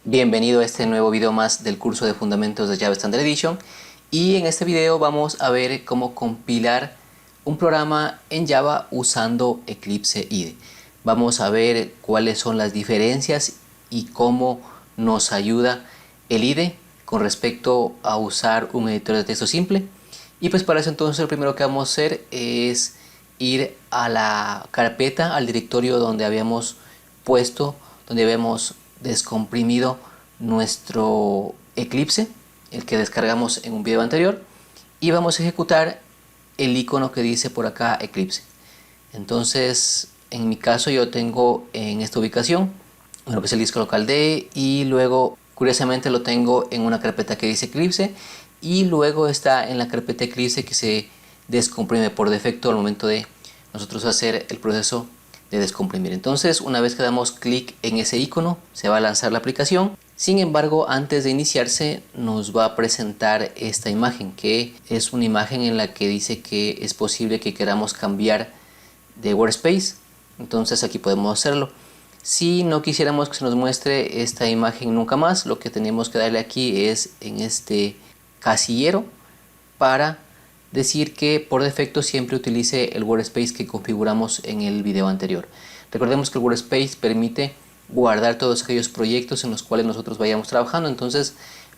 Bienvenido a este nuevo video más del curso de Fundamentos de Java Standard Edition, y en este video vamos a ver cómo compilar un programa en Java usando Eclipse IDE. Vamos a ver cuáles son las diferencias y cómo nos ayuda el IDE con respecto a usar un editor de texto simple. Y pues para eso entonces lo primero que vamos a hacer es ir a la carpeta, al directorio donde habíamos descomprimido nuestro Eclipse, el que descargamos en un video anterior, y vamos a ejecutar el icono que dice por acá Eclipse. Entonces en mi caso yo tengo en esta ubicación lo que es el disco local D, y luego curiosamente lo tengo en una carpeta que dice Eclipse, y luego está en la carpeta Eclipse que se descomprime por defecto al momento de nosotros hacer el proceso de descomprimir. Entonces una vez que damos clic en ese icono se va a lanzar la aplicación. Sin embargo, antes de iniciarse nos va a presentar esta imagen, que es una imagen en la que dice que es posible que queramos cambiar de workspace. Entonces aquí podemos hacerlo. Si no quisiéramos que se nos muestre esta imagen nunca más, lo que tenemos que darle aquí es en este casillero para decir que por defecto siempre utilice el workspace que configuramos en el video anterior. Recordemos que el workspace permite guardar todos aquellos proyectos en los cuales nosotros vayamos trabajando. Entonces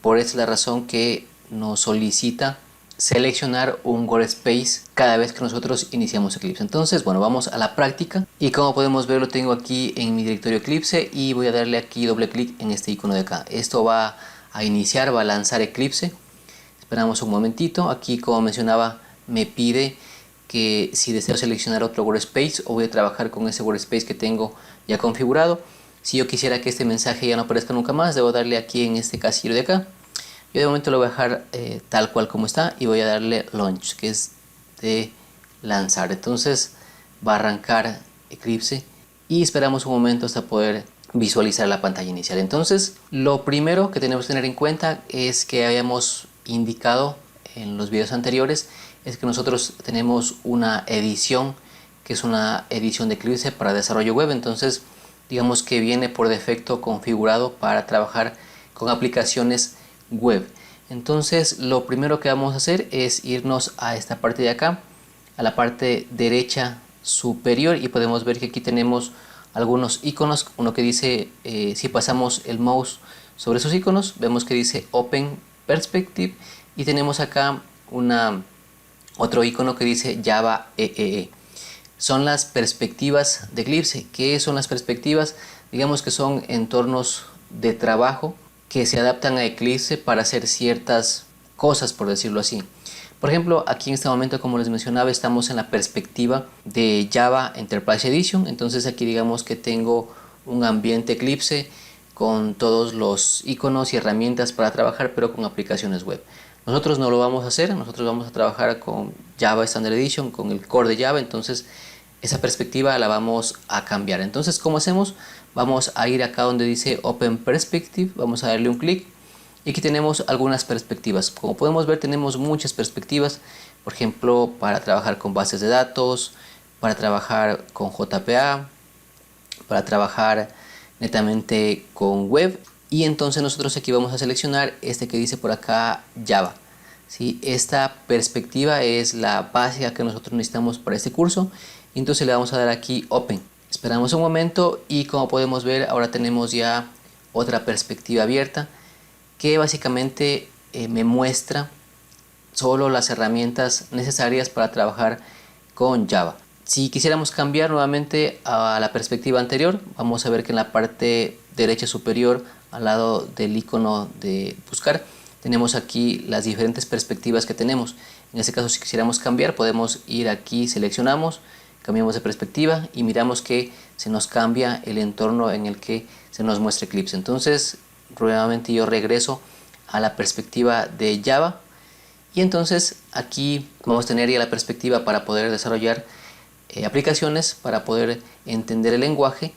por esa es la razón que nos solicita seleccionar un workspace cada vez que nosotros iniciamos Eclipse. Entonces bueno, vamos a la práctica, y como podemos ver lo tengo aquí en mi directorio Eclipse, y voy a darle aquí doble clic en este icono de acá. Esto va a iniciar, va a lanzar Eclipse. Esperamos un momentito. Aquí, como mencionaba, me pide que si deseo seleccionar otro workspace o voy a trabajar con ese workspace que tengo ya configurado. Si yo quisiera que este mensaje ya no aparezca nunca más, debo darle aquí en este casillero de acá. Yo de momento lo voy a dejar tal cual como está, y voy a darle launch, que es de lanzar. Entonces va a arrancar Eclipse y esperamos un momento hasta poder visualizar la pantalla inicial. Entonces lo primero que tenemos que tener en cuenta es que habíamos indicado en los videos anteriores es que nosotros tenemos una edición que es una edición de Eclipse para desarrollo web. Entonces digamos que viene por defecto configurado para trabajar con aplicaciones web. Entonces lo primero que vamos a hacer es irnos a esta parte de acá, a la parte derecha superior, y podemos ver que aquí tenemos algunos iconos. Uno que dice, si pasamos el mouse sobre esos iconos, vemos que dice Open Perspective, y tenemos acá otro icono que dice Java EEE. Son las perspectivas de Eclipse. ¿Qué son las perspectivas? Digamos que son entornos de trabajo que se adaptan a Eclipse para hacer ciertas cosas, por decirlo así. Por ejemplo, aquí en este momento, como les mencionaba, estamos en la perspectiva de Java Enterprise Edition. Entonces aquí digamos que tengo un ambiente Eclipse con todos los iconos y herramientas para trabajar, pero con aplicaciones web. Nosotros no lo vamos a hacer, nosotros vamos a trabajar con Java Standard Edition, con el core de Java. Entonces esa perspectiva la vamos a cambiar. Entonces, ¿cómo hacemos? Vamos a ir acá donde dice Open Perspective, vamos a darle un clic, y aquí tenemos algunas perspectivas. Como podemos ver, tenemos muchas perspectivas, por ejemplo, para trabajar con bases de datos, para trabajar con JPA, para trabajar netamente con web. Y entonces nosotros aquí vamos a seleccionar este que dice por acá Java. ¿Sí? Esta perspectiva es la básica que nosotros necesitamos para este curso, y entonces le vamos a dar aquí Open. Esperamos un momento, y como podemos ver ahora tenemos ya otra perspectiva abierta que básicamente me muestra solo las herramientas necesarias para trabajar con Java. Si quisiéramos cambiar nuevamente a la perspectiva anterior, vamos a ver que en la parte derecha superior, al lado del icono de buscar, tenemos aquí las diferentes perspectivas que tenemos. En este caso, si quisiéramos cambiar, podemos ir aquí, seleccionamos, cambiamos de perspectiva y miramos que se nos cambia el entorno en el que se nos muestra Eclipse. Entonces nuevamente yo regreso a la perspectiva de Java, y entonces aquí vamos a tener ya la perspectiva para poder desarrollar aplicaciones, para poder entender el lenguaje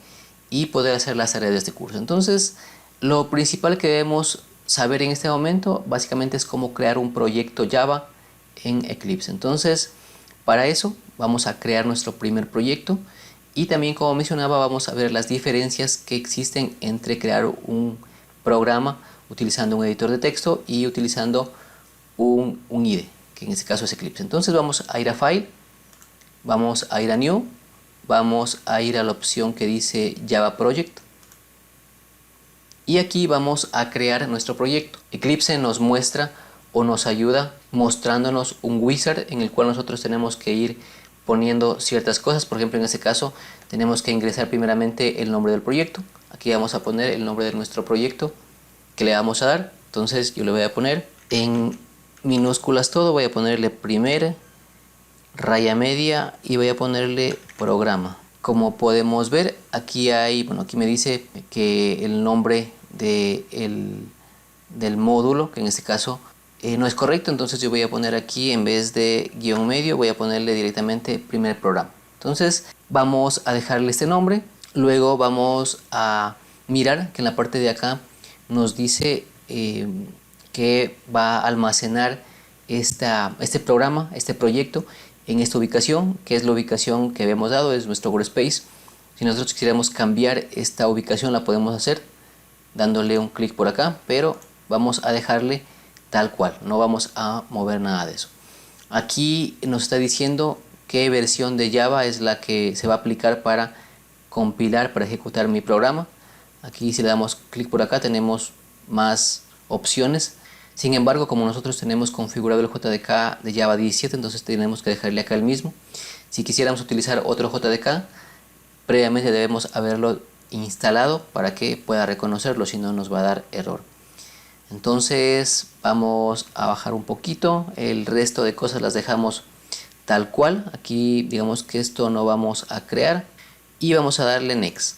y poder hacer las tareas de este curso. Entonces lo principal que debemos saber en este momento básicamente es cómo crear un proyecto Java en Eclipse. Entonces para eso vamos a crear nuestro primer proyecto, y también, como mencionaba, vamos a ver las diferencias que existen entre crear un programa utilizando un editor de texto y utilizando un IDE, que en este caso es Eclipse. Entonces vamos a ir a File, vamos a ir a New, vamos a ir a la opción que dice Java Project y aquí vamos a crear nuestro proyecto. Eclipse nos muestra o nos ayuda mostrándonos un wizard en el cual nosotros tenemos que ir poniendo ciertas cosas. Por ejemplo, en este caso tenemos que ingresar primeramente el nombre del proyecto. Aquí vamos a poner el nombre de nuestro proyecto que le vamos a dar. Entonces yo le voy a poner en minúsculas todo, voy a ponerle primer, raya media y voy a ponerle programa. Como podemos ver, aquí hay, bueno, aquí me dice que el nombre del módulo, que en este caso no es correcto, entonces yo voy a poner aquí en vez de guión medio, voy a ponerle directamente primer programa. Entonces vamos a dejarle este nombre, luego vamos a mirar que en la parte de acá nos dice que va a almacenar este programa, este proyecto en esta ubicación, que es la ubicación que habíamos dado, es nuestro workspace. Si nosotros quisiéramos cambiar esta ubicación la podemos hacer dándole un clic por acá, pero vamos a dejarle tal cual, no vamos a mover nada de eso. Aquí nos está diciendo qué versión de Java es la que se va a aplicar para compilar, para ejecutar mi programa. Aquí si le damos clic por acá tenemos más opciones. Sin embargo, como nosotros tenemos configurado el JDK de Java 17, entonces tenemos que dejarle acá el mismo. Si quisiéramos utilizar otro JDK, previamente debemos haberlo instalado para que pueda reconocerlo, si no nos va a dar error. Entonces vamos a bajar un poquito, el resto de cosas las dejamos tal cual. Aquí digamos que esto no vamos a crear y vamos a darle Next.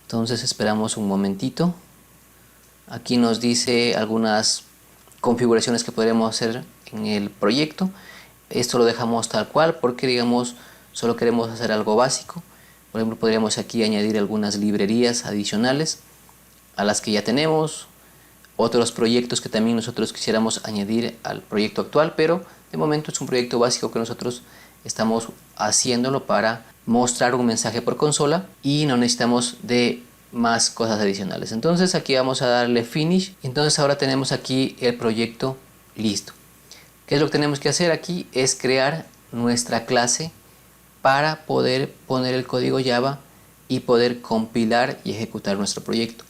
Entonces esperamos un momentito. Aquí nos dice algunas configuraciones que podremos hacer en el proyecto. Esto lo dejamos tal cual porque digamos solo queremos hacer algo básico. Por ejemplo, podríamos aquí añadir algunas librerías adicionales a las que ya tenemos, otros proyectos que también nosotros quisiéramos añadir al proyecto actual, pero de momento es un proyecto básico que nosotros estamos haciéndolo para mostrar un mensaje por consola y no necesitamos de más cosas adicionales. Entonces aquí vamos a darle Finish. Entonces ahora tenemos aquí el proyecto listo. ¿Qué es lo que tenemos que hacer aquí? Es crear nuestra clase para poder poner el código Java y poder compilar y ejecutar nuestro proyecto.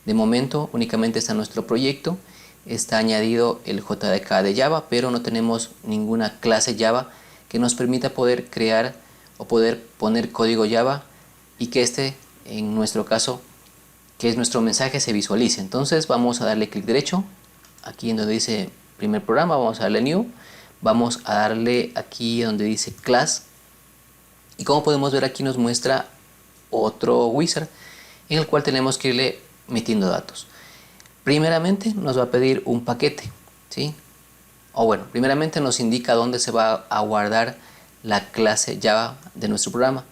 De momento únicamente está nuestro proyecto, está añadido el JDK de Java, pero no tenemos ninguna clase Java que nos permita poder crear o poder poner código Java y que este, en nuestro caso, que es nuestro mensaje, se visualice. Entonces vamos a darle clic derecho, aquí en donde dice primer programa, vamos a darle New, vamos a darle aquí donde dice Class. Y como podemos ver aquí nos muestra otro wizard en el cual tenemos que irle metiendo datos. Primeramente nos va a pedir un paquete, ¿sí? O bueno, primeramente nos indica dónde se va a guardar la clase Java de nuestro programa.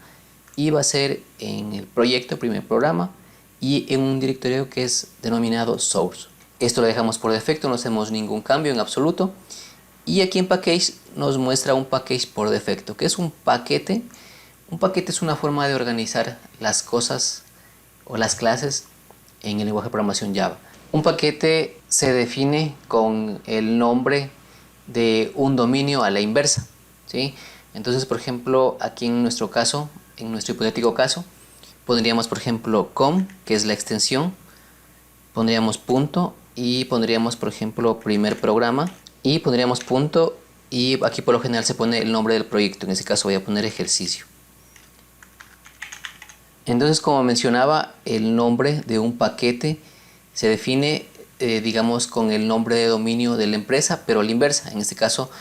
Y va a ser en el proyecto, primer programa, y en un directorio que es denominado Source. Esto lo dejamos por defecto, no hacemos ningún cambio en absoluto. Y aquí en Package nos muestra un package por defecto, que es un paquete. Un paquete es una forma de organizar las cosas o las clases en el lenguaje de programación Java. Un paquete se define con el nombre de un dominio a la inversa, ¿sí? Entonces, por ejemplo, aquí en nuestro caso, en nuestro hipotético caso, pondríamos, por ejemplo, com, que es la extensión, pondríamos punto y pondríamos, por ejemplo, primer programa y pondríamos punto y aquí por lo general se pone el nombre del proyecto. En este caso voy a poner ejercicio. Entonces, como mencionaba, el nombre de un paquete se define, digamos, con el nombre de dominio de la empresa, pero a la inversa. En este caso,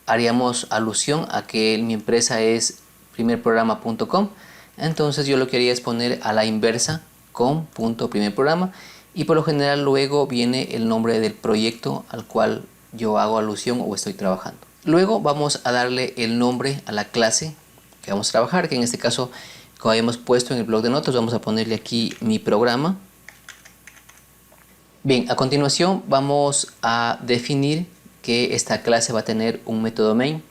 haríamos alusión a que mi empresa es primerprograma.com. Entonces, yo lo que haría es poner a la inversa com.primerprograma y por lo general luego viene el nombre del proyecto al cual yo hago alusión o estoy trabajando. Luego vamos a darle el nombre a la clase que vamos a trabajar, que en este caso, como habíamos puesto en el blog de notas, vamos a ponerle aquí mi programa. Bien, a continuación vamos a definir que esta clase va a tener un método main.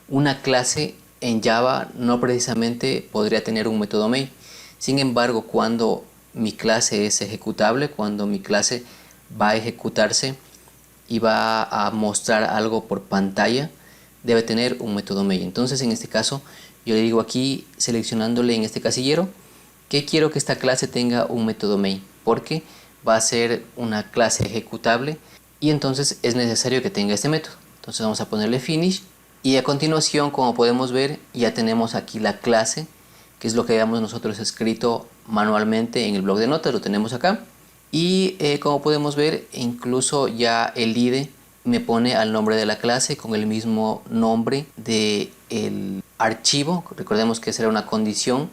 Una clase en Java no precisamente podría tener un método main. Sin embargo, cuando mi clase es ejecutable, cuando mi clase va a ejecutarse y va a mostrar algo por pantalla, debe tener un método main. Entonces en este caso yo le digo aquí, seleccionándole en este casillero, que quiero que esta clase tenga un método main, porque va a ser una clase ejecutable y entonces es necesario que tenga este método. Entonces vamos a ponerle finish y a continuación, como podemos ver, ya tenemos aquí la clase, que es lo que habíamos nosotros escrito manualmente en el bloc de notas, lo tenemos acá. Y como podemos ver, incluso ya el IDE me pone al nombre de la clase con el mismo nombre del archivo. Recordemos que será una condición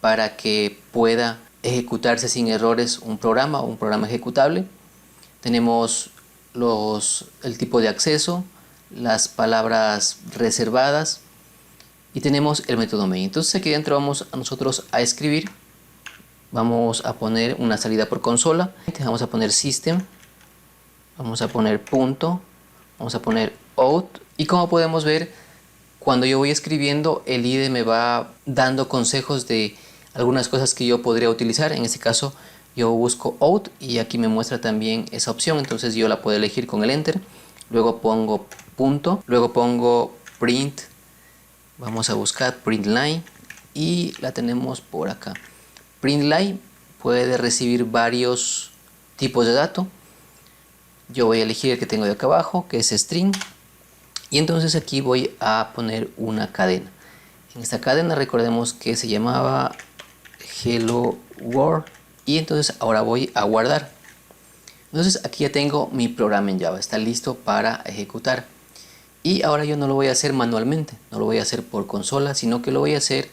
para que pueda ejecutarse sin errores un programa ejecutable. Tenemos el tipo de acceso, las palabras reservadas y tenemos el método main. Entonces aquí dentro vamos a nosotros a escribir. Vamos a poner una salida por consola, vamos a poner system, vamos a poner punto, vamos a poner out, y como podemos ver, cuando yo voy escribiendo, el IDE me va dando consejos de algunas cosas que yo podría utilizar. En este caso yo busco out y aquí me muestra también esa opción, entonces yo la puedo elegir con el enter. Luego pongo punto, luego pongo print, vamos a buscar print line y la tenemos por acá. Print line puede recibir varios tipos de datos. Yo voy a elegir el que tengo de acá abajo, que es string, y entonces aquí voy a poner una cadena. En esta cadena recordemos que se llamaba hello world, y entonces ahora voy a guardar. Entonces aquí ya tengo mi programa en Java, está listo para ejecutar. Y ahora yo no lo voy a hacer manualmente, no lo voy a hacer por consola, sino que lo voy a hacer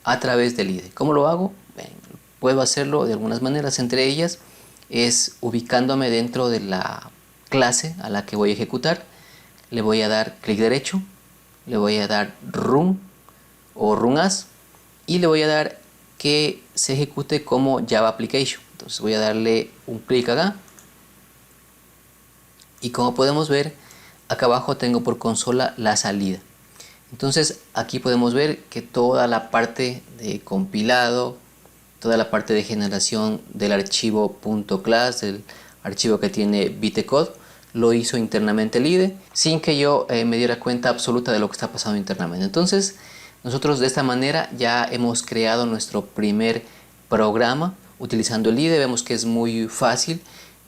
a través del IDE. ¿Cómo lo hago? Puedo hacerlo de algunas maneras, entre ellas es ubicándome dentro de la clase a la que voy a ejecutar. Le voy a dar clic derecho, le voy a dar run o run as y le voy a dar que se ejecute como Java Application. Entonces voy a darle un clic acá y como podemos ver, acá abajo tengo por consola la salida. Entonces aquí podemos ver que toda la parte de compilado, toda la parte de generación del archivo .class, del archivo que tiene bytecode, lo hizo internamente el IDE sin que yo me diera cuenta absoluta de lo que está pasando internamente. Entonces nosotros de esta manera ya hemos creado nuestro primer programa utilizando el IDE. Vemos que es muy fácil,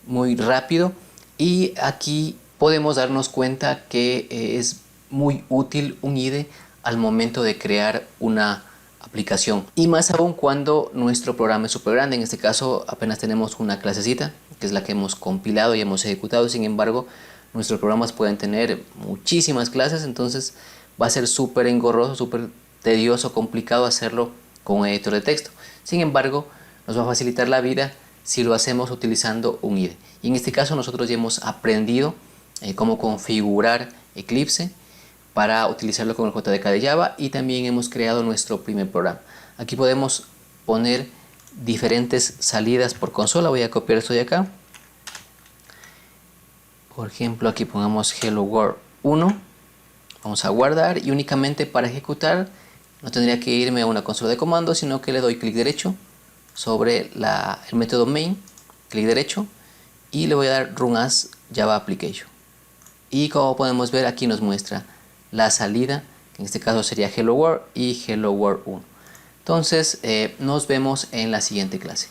muy rápido, y aquí podemos darnos cuenta que es muy útil un IDE al momento de crear una aplicación, y más aún cuando nuestro programa es súper grande. En este caso apenas tenemos una clasecita que es la que hemos compilado y hemos ejecutado. Sin embargo, nuestros programas pueden tener muchísimas clases, entonces va a ser súper engorroso, súper tedioso, complicado hacerlo con un editor de texto. Sin embargo, nos va a facilitar la vida si lo hacemos utilizando un IDE. Y en este caso nosotros ya hemos aprendido cómo configurar Eclipse para utilizarlo con el JDK de Java, y también hemos creado nuestro primer programa. Aquí podemos poner diferentes salidas por consola. Voy a copiar esto de acá. Por ejemplo, aquí pongamos hello world 1. Vamos a guardar y únicamente para ejecutar no tendría que irme a una consola de comandos, sino que le doy clic derecho sobre el método main, clic derecho, y le voy a dar run as Java Application. Y como podemos ver, aquí nos muestra la salida, que en este caso sería hello world y hello world 1. Entonces nos vemos en la siguiente clase.